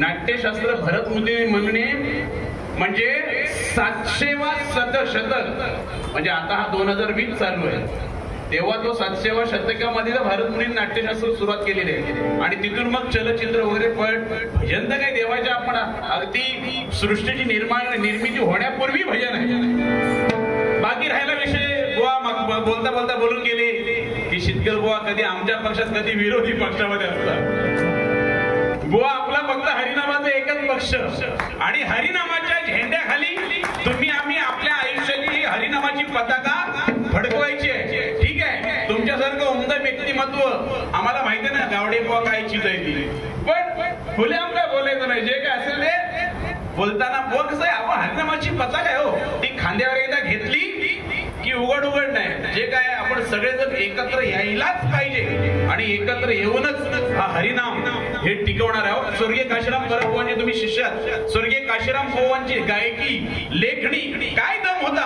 नाट्यशास्त्र भरतमुनी म्हणणे म्हणजे 700वा शतक म्हणजे आता हा 2020 चालू आहे तेव्हा तो 700वा शतकामध्ये भरतमुनी नाट्यशास्त्र सुरुवात केलेली आहे आणि तिथून मग चलचित्र वगैरे भजन तर काही देवाच्या आपण अगदी सृष्टीची निर्मिती होण्यापूर्वी भजन आहे। बाकी राहिला विषय बुवा बोलता बोलता बोलून गेले की शितकर बुवा कधी आमच्या पक्षात कधी विरोधी पक्षामध्ये असतात। बुवा आपला फक्त हरिनामाचा एकच पक्ष आणि हरिनामाच्या झेंड्याखाली तुम्ही आम्ही आपल्या आयुष्याची हरिनामाची पताका फडकवायची आहे। ठीक आहे, तुमच्यासारखं उमदा व्यक्तिमत्व आम्हाला माहिती आहे ना गावडे बुवा काय चीज आहे ती, पण फुले आमका बोलायचं नाही। जे काय असेल ते बोलताना बुवा कसं आहे आपण हरिनामाची पताका आहे हो ती खांद्यावर एकदा घेतली की उघड नाही। जे काय आपण सगळेजण एकत्र यायलाच पाहिजे आणि एकत्र येऊनच हा हरिनाम हे टिकवणार आहोत। स्वर्गीय काशीराम परबुवांचे तुम्ही शिष्य आहात। स्वर्गीय काशीराम बुवांची गायकी लेखणी काय दम होता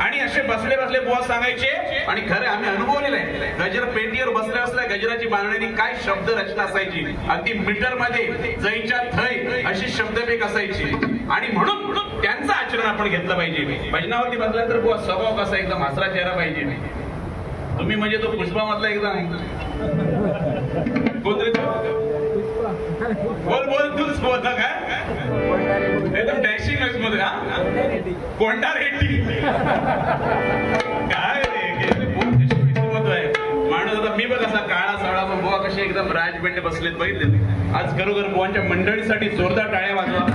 आणि असे बसले बसले बुवा सांगायचे आणि खरं आम्ही अनुभवलेलं आहे। गजर पेटीवर बसल्या बसल्या गजराची बांधणी काय शब्द रचना असायची अगदी मीटर मध्ये जैच्या थय अशी शब्दपेक असायची आणि म्हणून त्यांचं आचरण आपण घेतलं पाहिजे। भजनावरती बसला तर बुवा स्वभाव कसा एकदम हसरा चेहरा पाहिजे। तुम्ही म्हणजे तो पुष्पा मधला एकदम कोणतरी बोल तूच बोलता काय एकदम डॅशिंग मध्ये कोणता रेड्डी काय माणूस आता मी बघ असा काळा साळा बुवा कसे एकदम राजबेंडे बसलेत बघितले। आज खरोखर बुवांच्या मंडळीसाठी जोरदार टाळ्या वाजवा।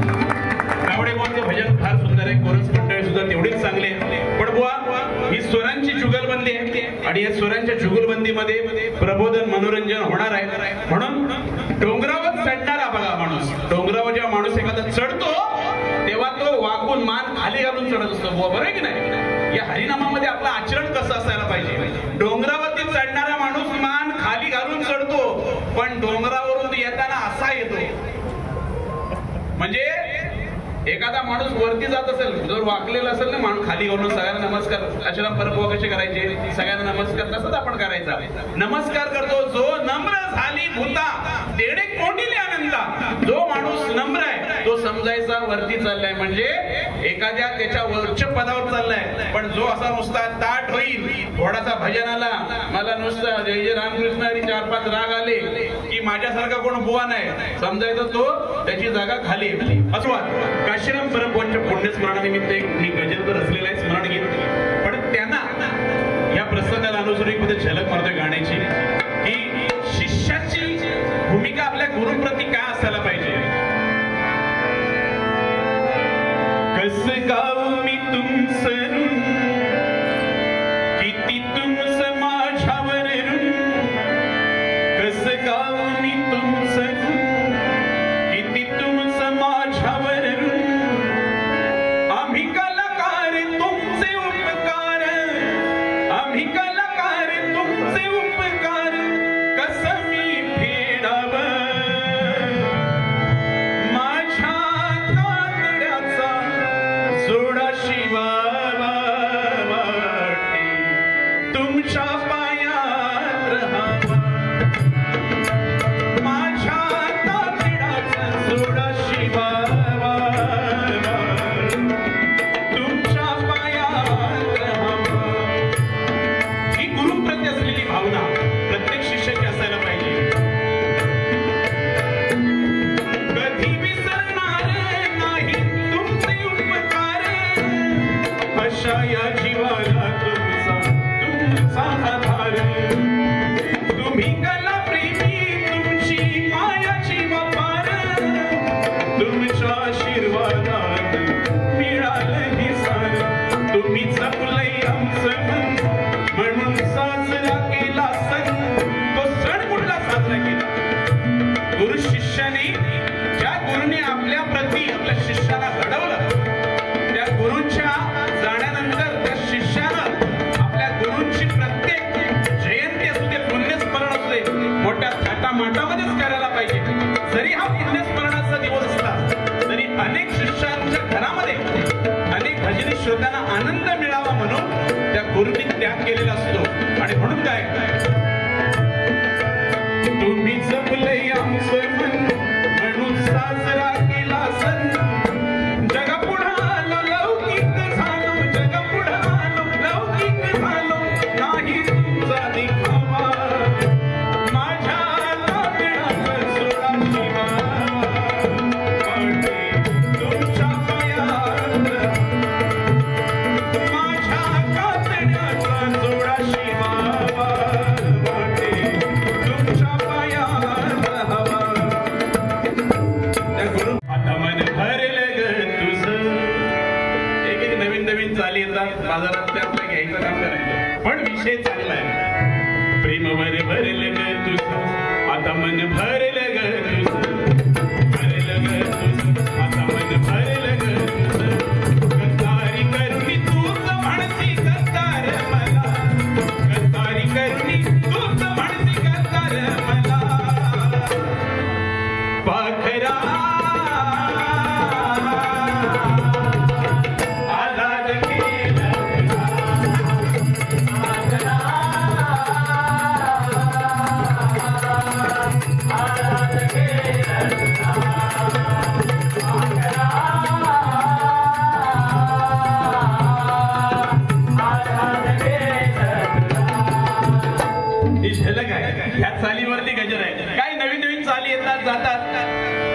गावडे बुवांचे भजन फार सुंदर आहे, कोरस मंडळी सुद्धा तेवढीच चांगले आहे। पण बुवा ही स्वरांची जुगलबंदी आहे आणि या स्वरांच्या जुगलबंदीमध्ये प्रबोधन मनोरंजन होणार आहे। म्हणून डोंगरावर चढणारा बघा माणूस, डोंगरावर जेव्हा माणूस एखादा चढतो तेव्हा तो वाकून मान खाली घालून चढत असतो बुवा, बरोबर आहे की नाही? या हरिनामामध्ये आपलं आचरण कसं असायला पाहिजे। डोंगरावरती चढणारा माणूस मान खाली घालून चढतो पण डोंगरावरून येताना असा येतो। म्हणजे एखादा माणूस वरती जात असेल जर वाकलेला असेल ना माणूस खाली घालून सगळ्यांना नमस्कार काशीराम परबुवा कसे करायचे सगळ्यांना नमस्कार तसंच आपण करायचा। नमस्कार करतो जो नम्र झाली भूता तेडे कोंडिले आनंदा। जो माणूस नम्र आहे तो समजायचा वरती चाललाय म्हणजे एखाद्या त्याच्या वरच्या पदावर चाललाय। पण जो असा नुसता ताट होईल थोडासा भजन आला मला नुसता जय जय रामकृष्ण हरी 4-5 राग आले की माझ्यासारखा कोण बुवा नाही समजायचं तो त्याची जागा खाली असवा। काशीराम परबुवांच्या पुण्यस्मरणानिमित्त एक मी गजल तर रचलेला आहे स्मरण गीत, पण त्यांना या प्रसंगाला अनुसरून एक मध्ये झलक मारतोय गाण्याची की शिष्याची भूमिका आपल्या गुरुप्रती काय असायला पाहिजे। कस गाऊ मी तुमचं किती तुमचं माझ्यावर कस गाऊ मी तुमचं किती तुमचं माझ्यावर तुम्ही कला प्रेमी जरी हा पुण्यस्मरणाचा दिवस असला तरी अनेक शिष्यांच्या घरामध्ये अनेक भजनी श्रोत्यांना आनंद मिळावा म्हणून त्या गुरुंनी त्याग केलेला असतो. आणि म्हणून काय तुम्ही जपले आमचं मन म्हणून साजरा केला सण जगपुढं लौकिक झालो जगपुढं लौकिक झालो नाही तुमचा दिखावा माझ्या ताब्यात सोडा शिवा वाटे तुमच्या पायात माझ्या कातड्याचा जोडा शिवा वाटे तुमच्या पायात हवा त्या गुरु आता मन भरलं ग तुझं. एक नवीन नवीन चाली येतात बाजारात ते आपल्या घ्यायचं काम करायचं पण विषय चांगला आहे. प्रेमवर भरलं ग तुझं आता मन भरलं ग तुझं भरलं ग तुझं आता मन भरलं ग तुझं. गद्दारी करुणी तूच म्हणती गद्दार मला गद्दारी करुणी तूच म्हणती गद्दार मला पाखरा आलाद केला आलाद केला झलक आहे. ह्या चालीवरती गजर आहे. काही नवीन नवीन चाली येतात जातात.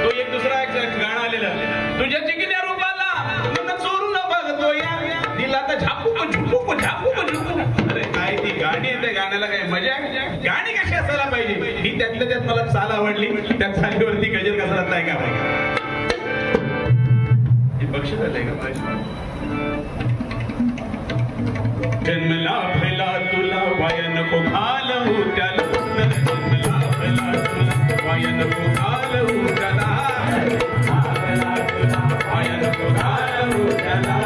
तो एक दुसरा गाणं आलेलं तुझ्या चिकिन्या रूपाला मन चोरून बघतो या दिला तर झापू झुपू झापू झुपू. अरे काय ती गाणी येते गाण्याला काय मजा गाणी कशी असायला पाहिजे ही त्यातल्या त्यात मला चाल आवडली. त्या चालीवरती गजर कसा जात आहे का बक्षीस झालंय का जन्मला फैला तुला वाया नको घालवू त्याला जन्मला फैला तुला वाया नको घालवू त्याला वाया नको घालवू त्याला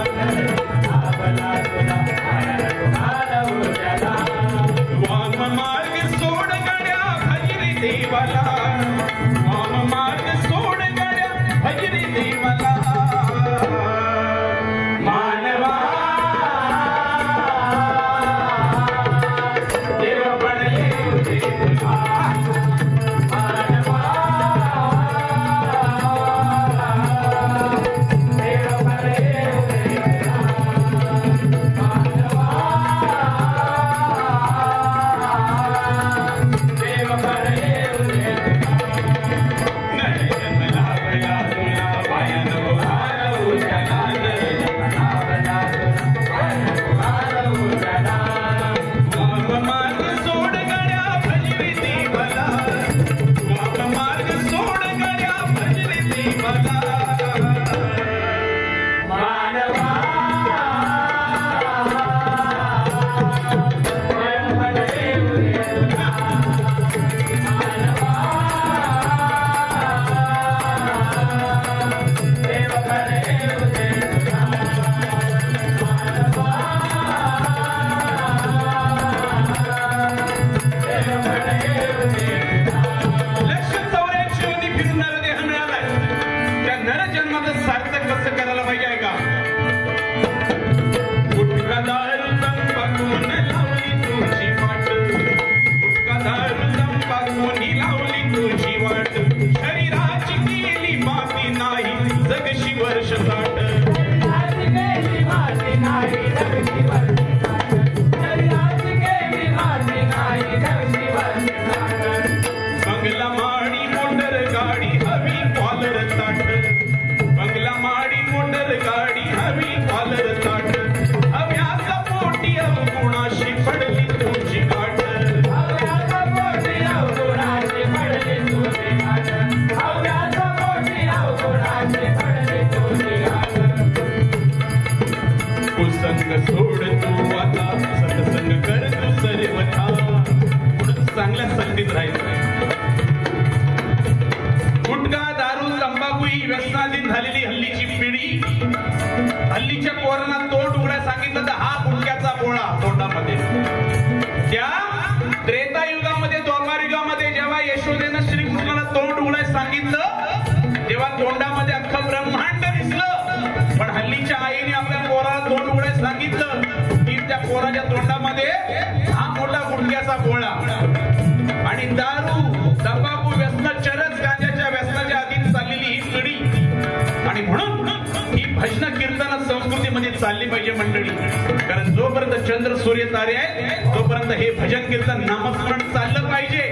वाम मार्ग सोड गड्या भजरी देवाला वाम मार्ग सोड गड्या भजरी देवाला चांगल्या संगतीत राहायचं. गुटखा दारू तंबाखू ही व्यसनाधीन झालेली हल्लीची पिढी हल्लीच्या पोरांना तोंड उघड्या सांगितलं तर हा गुटख्याचा पोळा तोंडामध्ये. त्या त्रेतायुगामध्ये द्वापार युगामध्ये जेव्हा यशोदेनं श्रीकृष्णाला तोंड उघड्या सांगितलं सांगितलं की त्या पोराच्या तोंडामध्ये हा मोठा गुटख्याचा गोळा आणि दारू तंबाखू व्यसन चरस गांजाच्या व्यसनाच्या अधीन चाललेली ही पिढी आणि म्हणून ही भजन कीर्तन संस्कृतीमध्ये चालली पाहिजे मंडळी. कारण जोपर्यंत चंद्र सूर्य तारे आहेत तोपर्यंत हे भजन कीर्तन नामस्मरण चाललं पाहिजे.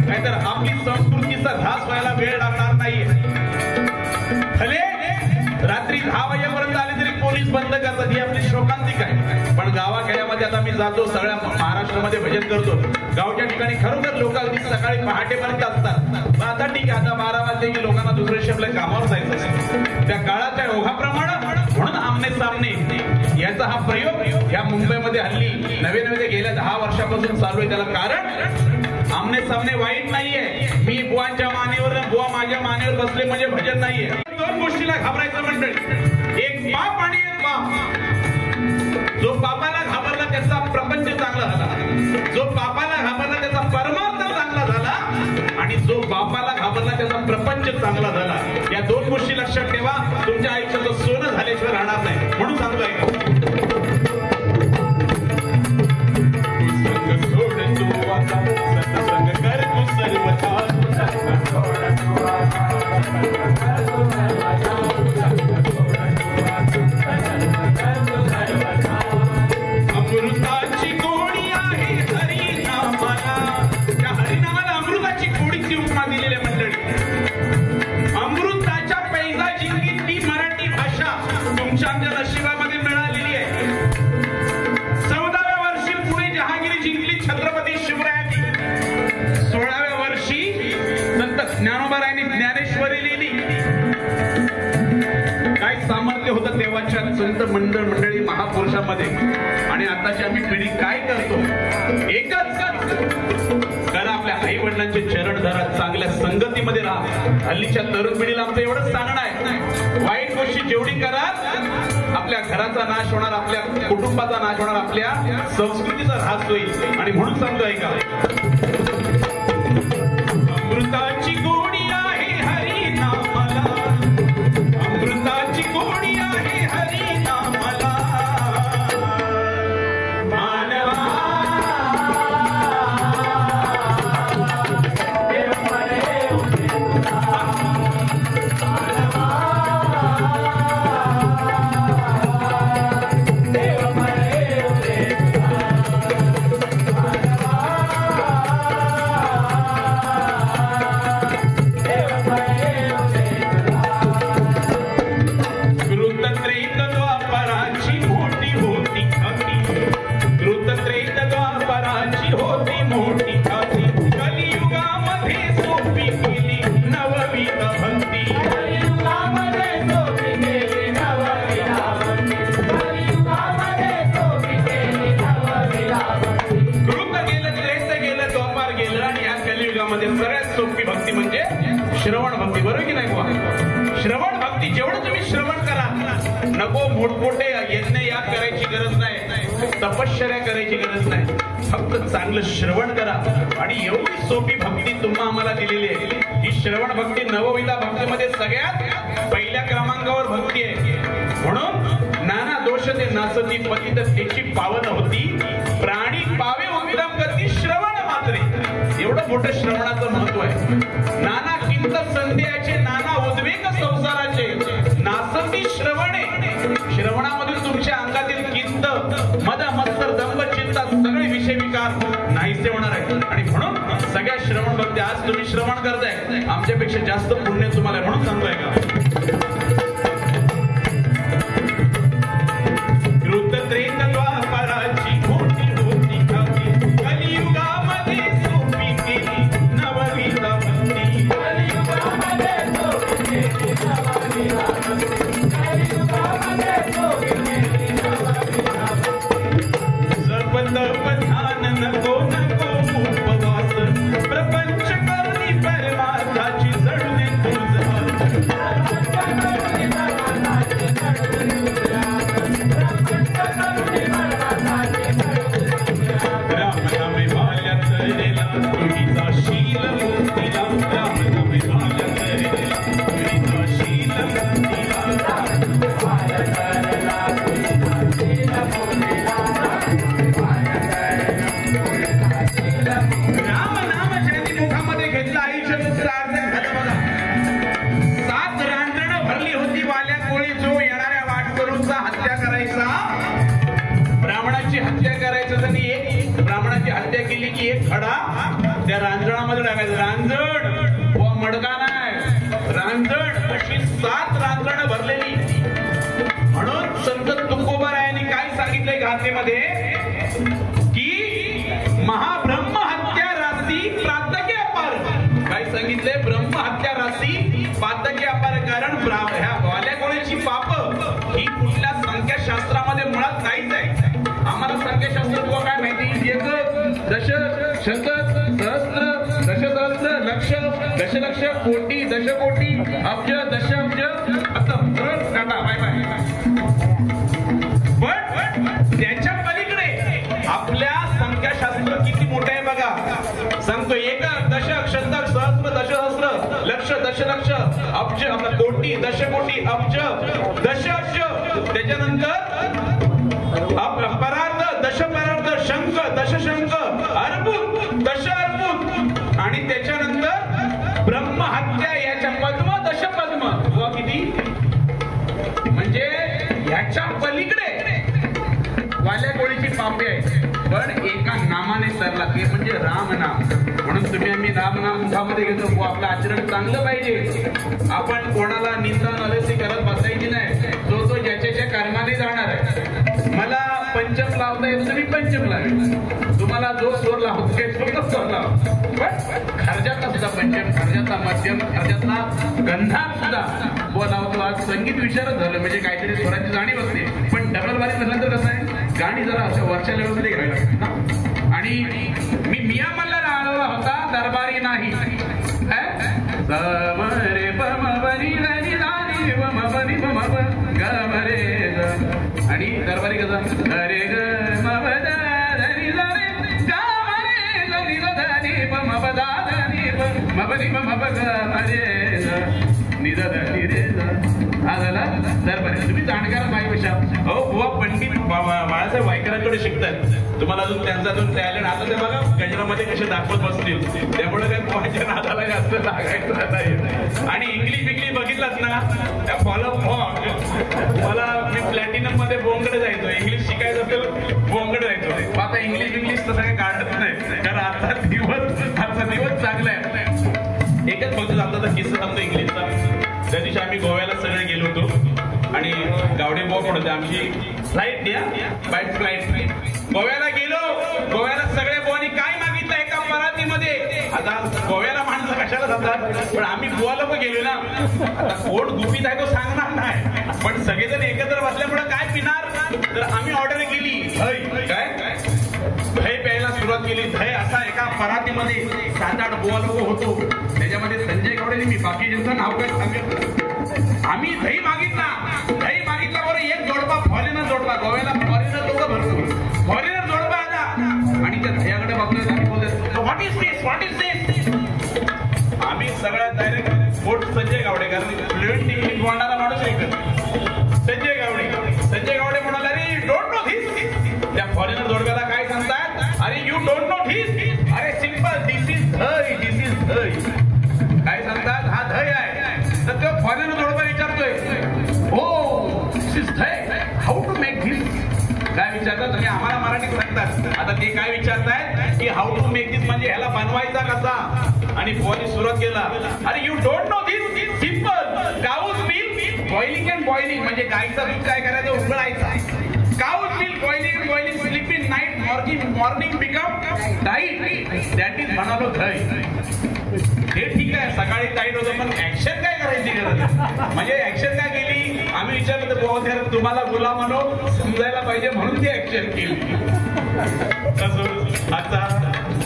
नाहीतर आपली संस्कृतीचा ध्यास व्हायला वेळ लागणार नाहीये. भले रात्री 10 वाजेपर्यंत आले तरी पोलीस बंद करतात, ही आपली शोकांतिक आहे. पण गावाखेड्यामध्ये आता मी जातो, सगळ्या महाराष्ट्रामध्ये भजन करतो. गावच्या ठिकाणी खरोखर लोक अगदी सकाळी पहाटेपर्यंत असतात. आता ठीक आहे, आता 12 वाजले की लोकांना दुसऱ्या दिवशी आपल्या कामावर जायचं असतं. त्या काळाच्या ओघाप्रमाणे म्हणून आमने सामने याचा हा प्रयोग या मुंबईमध्ये हल्ली नवे गेल्या 10 वर्षापासून चालू आहे. त्याला कारण आमने सामने वाईट नाहीये. मी बुवांच्या मानेवर बुवा माझ्या मानेवर बसले म्हणजे भजन नाहीये. दोन गोष्टीला घाबरायचं मंडळी, एक बाप आणि एक बाप. जो बापाला घाबरला त्याचा प्रपंच चांगला झाला, जो बापाला घाबरला त्याचा परमार्थ चांगला झाला आणि जो बापाला घाबरला त्याचा प्रपंच चांगला झाला. या दोन गोष्टी लक्षात ठेवा. तुमच्या आयुष्याचं सोनं झाल्याशिवाय राहणार नाही. म्हणून सांगतोय अमृताची गोडी आहे हरिनामाला. त्या हरिनामाला अमृताची गोडीची उपमा दिलेली मंडळी. अमृताच्या पैजा जिंकली ती मराठी भाषा तुमच्या आमच्या नशिबामध्ये मिळालेली आहे. 14व्या वर्षी पुणे जहागिरी जिंकली छत्रपती शिवरायांनी. 16व्या वर्षी संत ज्ञानोबारायांनी ज्ञानेश्वरी लिहिली. काय सामर्थ्य होतं तेव्हाच्या संत मंडळी महापुरुषामध्ये. आणि आताची आम्ही पिढी काय करतो, एकच करा, आपल्या आई वडिलांचे चरण धरा, चांगल्या संगतीमध्ये राहा. हल्लीच्या तरुण पिढीला आमचं एवढंच सांगणं आहे, वाईट गोष्टी जेवढी कराल आपल्या घराचा नाश होणार, आपल्या कुटुंबाचा नाश होणार, आपल्या संस्कृतीचा ऱ्हास होईल. आणि म्हणून सांगतोय का, अमृताची गोडी आहे हरिनामाला, अमृताची गोडी आहे हरिनामाला. सगळ्यात सोपी भक्ती म्हणजे श्रवण भक्ती, बरोबर की नाही बुवा? श्रवण भक्ती जेवढं तुम्ही श्रवण करा, नको मोठमोठे यज्ञ याग करायची गरज नाही, तपश्चर्या करायची गरज नाही, फक्त चांगलं श्रवण करा. आणि एवढी सोपी भक्ती तुम्हा आम्हाला दिलेली आहे. ही श्रवण भक्ती नवविधा भक्तीमध्ये सगळ्यात पहिल्या क्रमांकावर भक्ती आहे. म्हणून नाना दोष ते नासती पतित त्याची पावन होती, प्राणी पावे उत्तम गती श्रवण मात्रे. एवढं मोठं श्रवणाचं महत्व आहे. नाना किंत संध्याचे नाना उद्वेग संसाराचे नासती श्रवणे. श्रवणामधून तुमच्या अंगातील किंत मद मत्सर दंभ चिंता सगळे विषय विकार नाहीसे होणार आहे. आणि म्हणून सगळ्या श्रवण भक्ती आज तुम्ही श्रवण करताय, आमच्यापेक्षा जास्त पुण्य तुम्हाला आहे. म्हणून सांगतोय का, प्रपंच करणी परमार्थाची जडू दे तुझ हत्या केली की एक खडा त्या रांजणामध्ये टाकायचं. रांजण व मडका नाही, रांजण अशी 7 रांजणं भरलेली. म्हणून संत तुकोबारायांनी काय सांगितलंय गाथेमध्ये की महाब्रह्म हत्या रासी प्रातके अपार. काय सांगितलंय? ब्रह्म हत्या रासी प्रातके अपार. कारण ह्या वाल्या कोळीची पाप ही कुठल्या संख्याशास्त्रामध्ये मुळात नाहीच आहे. आम्हाला संख्याशास्त्र तुला काय माहिती? एक दश शत सहस्त्र दशसहस्र लक्ष दशलक्ष कोटी दशकोटी अब्ज दशअब्ज असं काटा बाय बाय. पण त्याच्या पलीकडे आपल्या संख्याशास्त्र किती मोठं आहे बघा. सांगतो एक दशक शतक सहस्र दशसहस्र लक्ष दशलक्ष अब्ज कोटी दशकोटी अब्ज दशअब्ज. त्याच्यानंतर परार्ध दशपरार्ध शंख दशशंख अर्बुद दश अर्बुद आणि त्याच्यानंतर ब्रह्महत्या याच्या पद्म दशपद्म. व किती म्हणजे ह्याच्या पलीकडे वाल्या कोळीची पापे आहे. पण एका नामाने सरला ते म्हणजे राम नाम. म्हणून तुम्ही आम्ही राम नाम मुखामध्ये घेतो. आपलं आचरण चांगलं पाहिजे. आपण कोणाला निंदा नलसी करत बसायची नाही. जो तो ज्याच्या कर्माने जाणार आहे. मला पंचम लावता येईल तर मी पंचम लावेल. तुम्हाला जो स्वर लावतो ते स्वर लाव. पण खर्जाचा सुद्धा पंचम, खर्जाचा मध्यम, खर्जाचा गंधार सुद्धा बोलावतो. आज संगीत विचारच झालं म्हणजे काहीतरी स्वराची जाणीव असते. पण डबल बारीक नसल्यानंतर कसं आहे गाणी जरा अशा वरच्या लेवलमध्ये घ्यावी लागतात. आणि मी मिया मल्हार आळवला होता दरबारी नाही. रे पम बरी रे दानी पम बरी पम ग रे ग. आणि दरबारी कसं अरे ग मब द रे ग रे ग रे ग नी पम बदा नी पम मबरी पम ग रे ग निद नी रे आला दरबारी. तुम्ही जाणकार बाईपेक्षा हो बुवा पंडित बाळासाहेब वायकरांकडे शिकतात. तुम्हाला अजून त्यांचा अजून टॅलेंट आता ते बघा गजरामध्ये कसे दाखवत बसतील. त्यामुळे काय पोहायच्या नादाला जास्त लागायचं नाही. आणि इंग्लिश बघितलाच ना त्या फॉलो मला मी प्लॅटिनम मध्ये बोंगडे जायचो. इंग्लिश शिकायचं असेल बोंगडे जायचो. आता इंग्लिश तसं काही काढत नाही. कारण आजचा दिवस चांगला आहे. एकच फक्त आता किस्सा सांगतो इंग्लिशचा. त्या दिवशी आम्ही गोव्याला सगळे गेलो होतो आणि गावडे बुवा पण होते. आमची फ्लाईट द्या बाय फ्लाईट गोव्याला गेलो. गोव्याला सगळे बुवानी काय मागितलं एका परातीमध्ये. आता गोव्याला माणसं कशाला जातात. पण आम्ही बुवा लोक गेलो ना. आता पोट गुपित आहे तो सांगणार नाही. पण सगळेजण एकत्र बसल्यामुळे काय पिणार. तर आम्ही ऑर्डर केली दही. काय दही प्यायला सुरुवात केली. दही असा एका परातीमध्ये 7-8 बुवा लोक होतो. त्याच्यामध्ये संजय गावडे मी बाकी ज्यांचं नाव काय सांगितलं. आम्ही दही मागितला बरं. एक जोडपा फॉरेनर जोडपा. गोव्याला फॉरेनर लोक भरपूर. फॉरेनर जोडपा आला आणि त्या दह्याकडे बघतोय आणि बोलत व्हॉट इज दिस. आम्ही सगळ्यात डायरेक्ट पोट संजय गावडे कारण फ्लुएंट इंग्लिश बोलणारा माणूस आहे. संजय गावडे म्हणाला अरे डोंट नो धिस. त्या फॉरेनर जोडप्याला काय सांगतात. अरे यू डोंट नो धिस. अरे सिंपल दिस इज दही. काय सांगतात हा दही आहे. तर तो फॉरेनर जोडपा विचारतोय हो दिस इज दही हाऊ टू मेक धिस. काय विचारतात तुम्ही आम्हाला मराठीत सांगतात. आता ते काय विचारतायत की हाऊ टू मेक धिस म्हणजे ह्याला बनवायचा कसा. आणि पोहायची सुरुवात केला. अरे you don't know this simple cow's milk boiling and boiling म्हणजे गाईचं दूध काय करायचं उकळायचा. Cow's milk boiling and boiling sleep in night morning become tight that is म्हणालो दही. हे ठीक आहे सकाळी टाईट होतं पण ऍक्शन काय करायची गरज. म्हणजे ऍक्शन काय केली. आम्ही विचारलं तर बहुत तुम्हाला गुलाम म्हणून समजायला पाहिजे म्हणून ती ऍक्शन केली. आता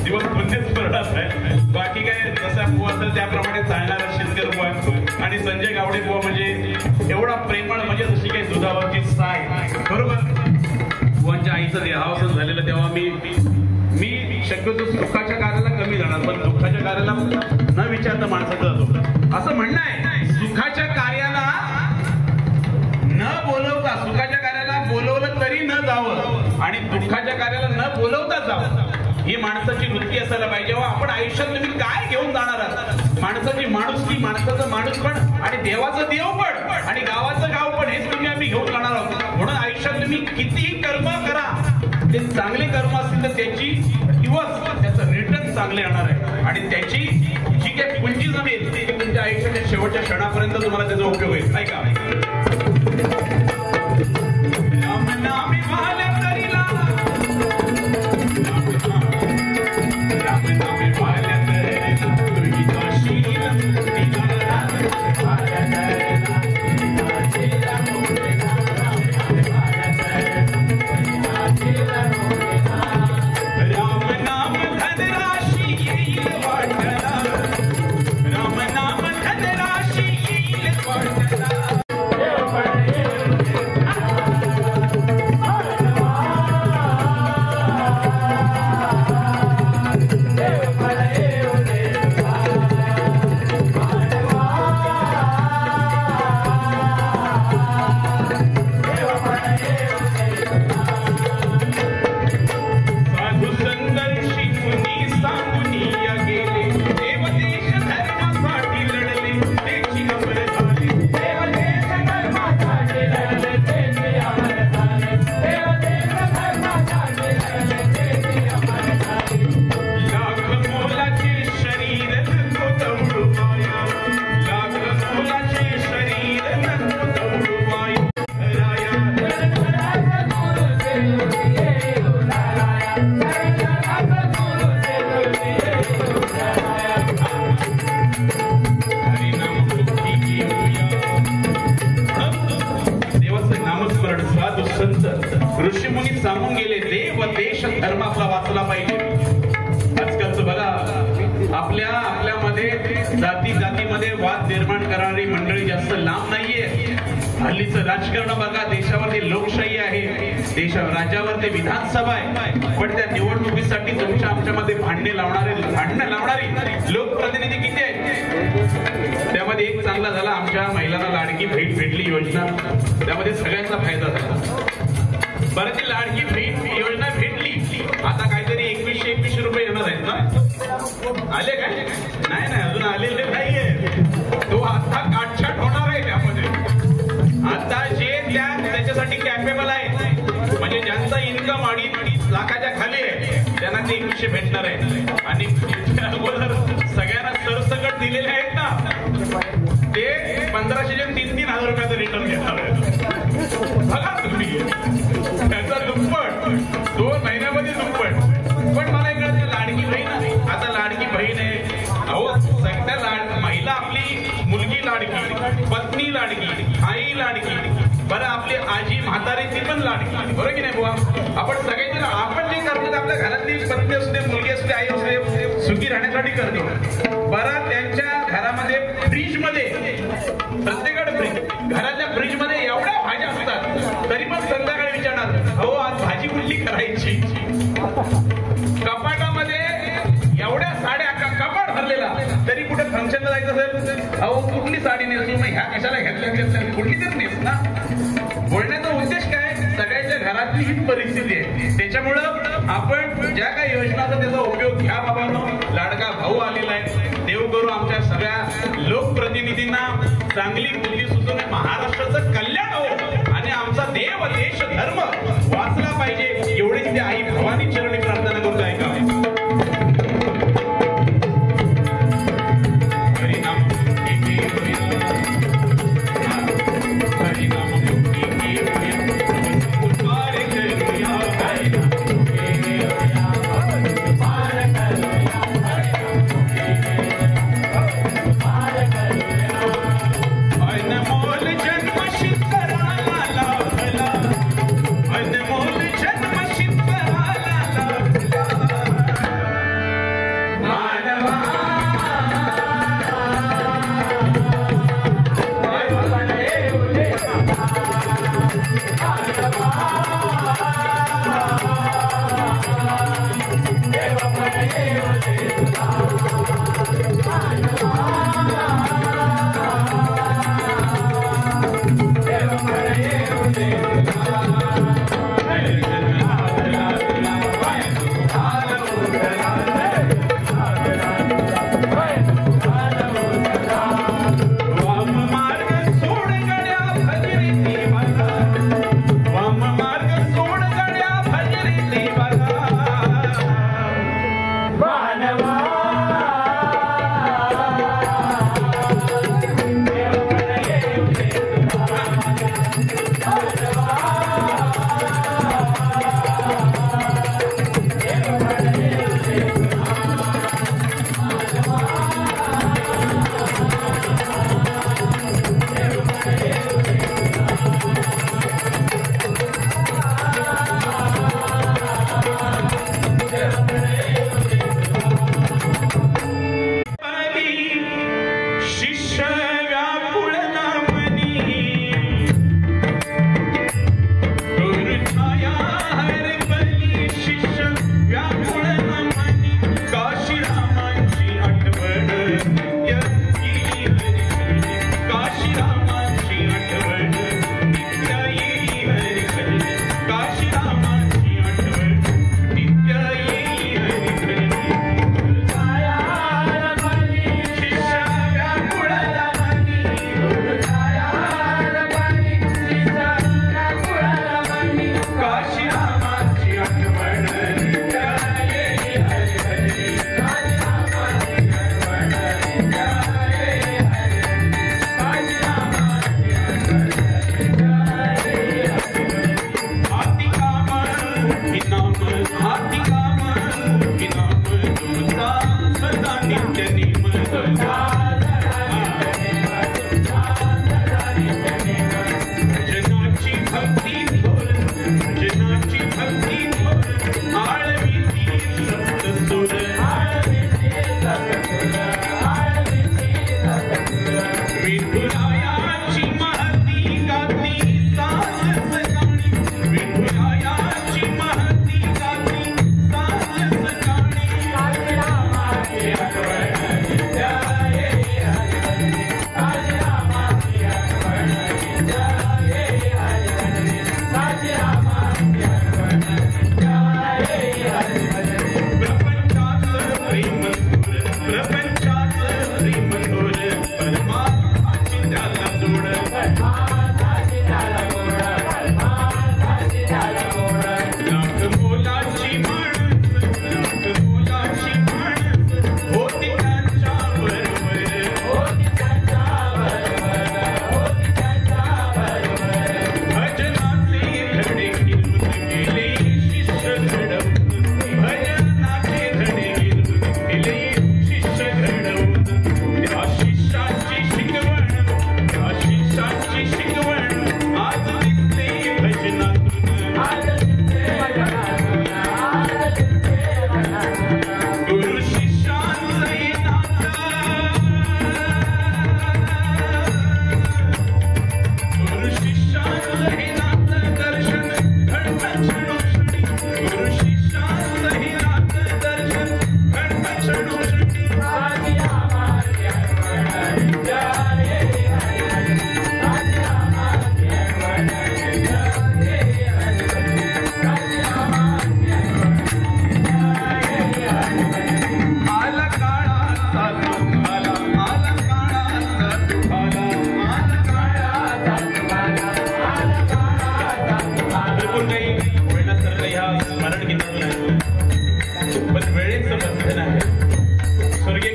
दिवस पुण्यच पडत आहे. बाकी काय जसा बुवा असेल त्याप्रमाणे चालणारा शेतकरी बुवा. आणि संजय गावडे बुवा म्हणजे एवढा प्रेमळ म्हणजे जशी काही दुधावरची साय. बरोबर बुवांच्या आईचं देहावसन झालेलं तेव्हा मी शक्यतो सुखाच्या कार्याला कमी जाणार पण दुःखाच्या कार्याला न विचारता माणसाचं जातो. असं म्हणणं आहे सुखाच्या कार्याला न बोलवता सुखाच्या कार्याला बोलवलं तरी न जावं आणि दुःखाच्या कार्याला न बोलवता जावं. ही माणसाची वृत्ती असायला पाहिजे. आपण आयुष्यात तुम्ही काय घेऊन जाणार आहात. माणसाची माणुसकी माणसाचं माणूसपण आणि देवाचं देवपण आणि गावाचं गावपण हेच तुम्ही आम्ही घेऊन जाणार आहोत. म्हणून आयुष्यात तुम्ही कितीही कर्म करा ते चांगले कर्म असतील तर त्याची किंवा त्याचं रिटर्न चांगले येणार आहे आणि त्याची जी काही पुंजी जमेल ती तुमच्या आयुष्याच्या शेवटच्या क्षणापर्यंत तुम्हाला त्याचा उपयोग होईल. नाही का? ऋषीमुनी सांगून गेले देव देश धर्म आपला वाचला पाहिजे. आजकालचं बघा आपल्यामध्ये जातीमध्ये वाद निर्माण करणारी मंडळी जास्त लांब नाहीये. हल्लीचं राजकारण बघा, देशावरती लोकशाही आहे, राज्यावरती विधानसभा आहे, पण त्या निवडणुकीसाठी तुमच्या आमच्यामध्ये भांडण लावणारी लोकप्रतिनिधी किती आहेत? त्यामध्ये एक चांगला झाला, आमच्या महिलांना लाडकी बहीण भेटली योजना, त्यामध्ये सगळ्यांचा फायदा झाला. बरं, ती लाडकी बहीण योजना भेटली, आता काहीतरी 2100 रुपये येणार आहेत ना? आले काय? नाही अजून आलेले नाहीये. तो आता काटछाट होणार आहे त्यामध्ये. आता जे त्याच्यासाठी कॅपेबल आहे, म्हणजे ज्यांचा इन्कम 2.5 लाखाच्या खाली आहे त्यांना ते 2100 भेटणार आहे. आणि अगोदर सगळ्यांना सरसकट दिलेले आहेत ना, ते 1500 चे 3,000 रुपयाचं रिटर्न घेणार आहे. बघा तुम्ही, त्याचा दुप्पट 2 महिन्यामध्ये दुप्पट. पण मला एक कळतं, लाडकी बहीण आहे. आता लाडकी बहीण आहे, अहो सगळ्या महिला, आपली मुलगी लाडकी, पत्नी लाडकी, आई लाडकी, बरं आपली आजी म्हातारी ती पण लाडकी, बरोबर की नाही बुवा? आपण सगळेजण आपण जे करतो आपल्या घरातली पत्नी असू दे, मुलगी असू दे, आई असू दे, सुखी राहण्यासाठी करतो. बरं, त्यांच्या घरामध्ये फ्रीजमध्ये, प्रत्येकाकडे फ्रीज, घरातल्या फ्रीजमध्ये एवढ्या भाज्या असतात, तरी पण संध्याकाळी विचारणार, अहो आज भाजी कुठली करायची? कपाटामध्ये एवढ्या साड्या, कपाट भरलेला, तरी कुठे फंक्शनला जायचं असेल, अहो कुठली साडी नेसू, मग ह्या कशाला घेतल्या, कुठली तरी नेस ना. बोलण्याचा उद्देश काय? सगळ्यांच्या घरातली हीच परिस्थिती आहे. त्याच्यामुळं आपण ज्या काही योजनाचा त्याचा उपयोग घ्या बाबांनो. लाडका भाऊ आलेला आहे, देव करू आमच्या सगळ्या लोकप्रतिनिधींना चांगली बुद्धी सुचून महाराष्ट्राचं कल्याण हो आणि आमचा देव देश धर्म वाचला पाहिजे, एवढीच त्या आई भवानी चरणी प्रार्थना करतो. ऐका,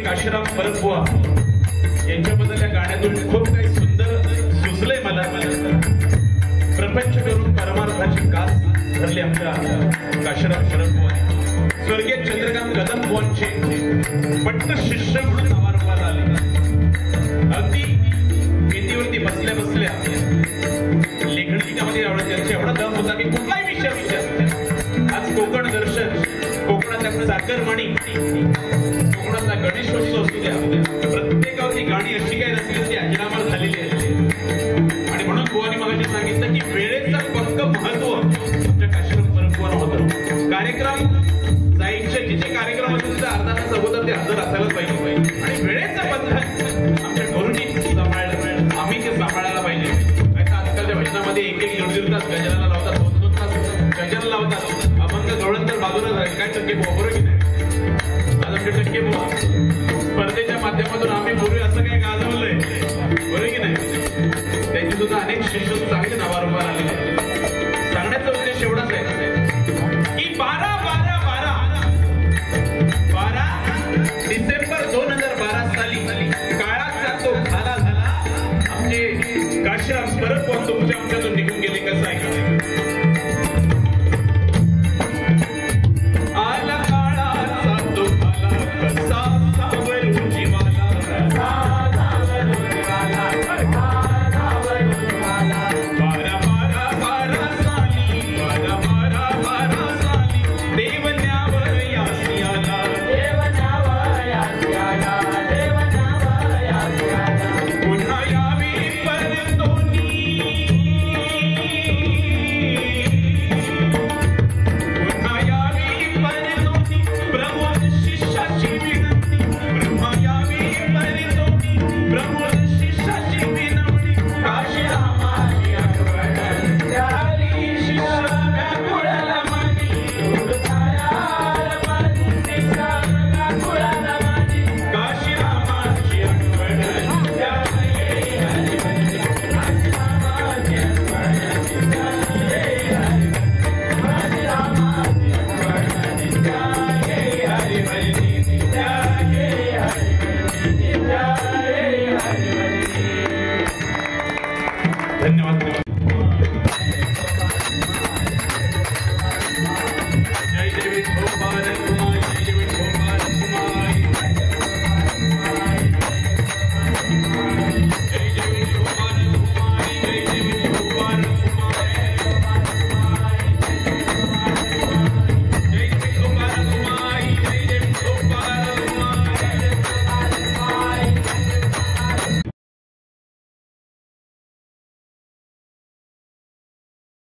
काशीराम परतबुवा यांच्याबद्दल या गाण्यातून खूप काही सुंदर सुचलंय मला. प्रपंच करून परमार्थाची कास धरली आमच्या काशीराम परतबुवा. स्वर्गीय चंद्रकांत कदम बुवांचे पट्ट शिष्य म्हणून नावारूपाला आले. अगदी भेटीवरती बसल्या बसल्या लेखनिकामध्ये त्यांचा एवढा दम होता की कुठलाही विषय आज कोकण दर्शन, कोकणाचा साखरमणी, कोकणाचा गणेशोत्सव असू द्या, प्रत्येकावरती गाणी अशी काही नसली ती अजरामर झालेली आहे. आणि म्हणून बुवानी मगाशी सांगितलं की वेळेचं पक्क महत्व आमच्या काशीराम परतबुवांना होतं. कार्यक्रम जायचे जिथे कार्यक्रम असेल तर अर्धा तास अगोदर ते हजर असायलाच पाहिजे. आणि वेळेचं बंधन आमच्या गुरुजी सांभाळलं, आम्ही ते सांभाळायला पाहिजे. आजकालच्या भजनामध्ये एक एक दीड तास गजराला लावतात, 2-2 तास गजर लावतात. अभंग गवळण तर बाजूला काय टक्के बरोबर की नाही, 10% बुवा. स्पर्धेच्या माध्यमातून आम्ही पूर्वी असं काही गाजवलंय बरोबर की नाही. त्यांची सुद्धा अनेक शिष्य चांगले नावारूपाला आलेले.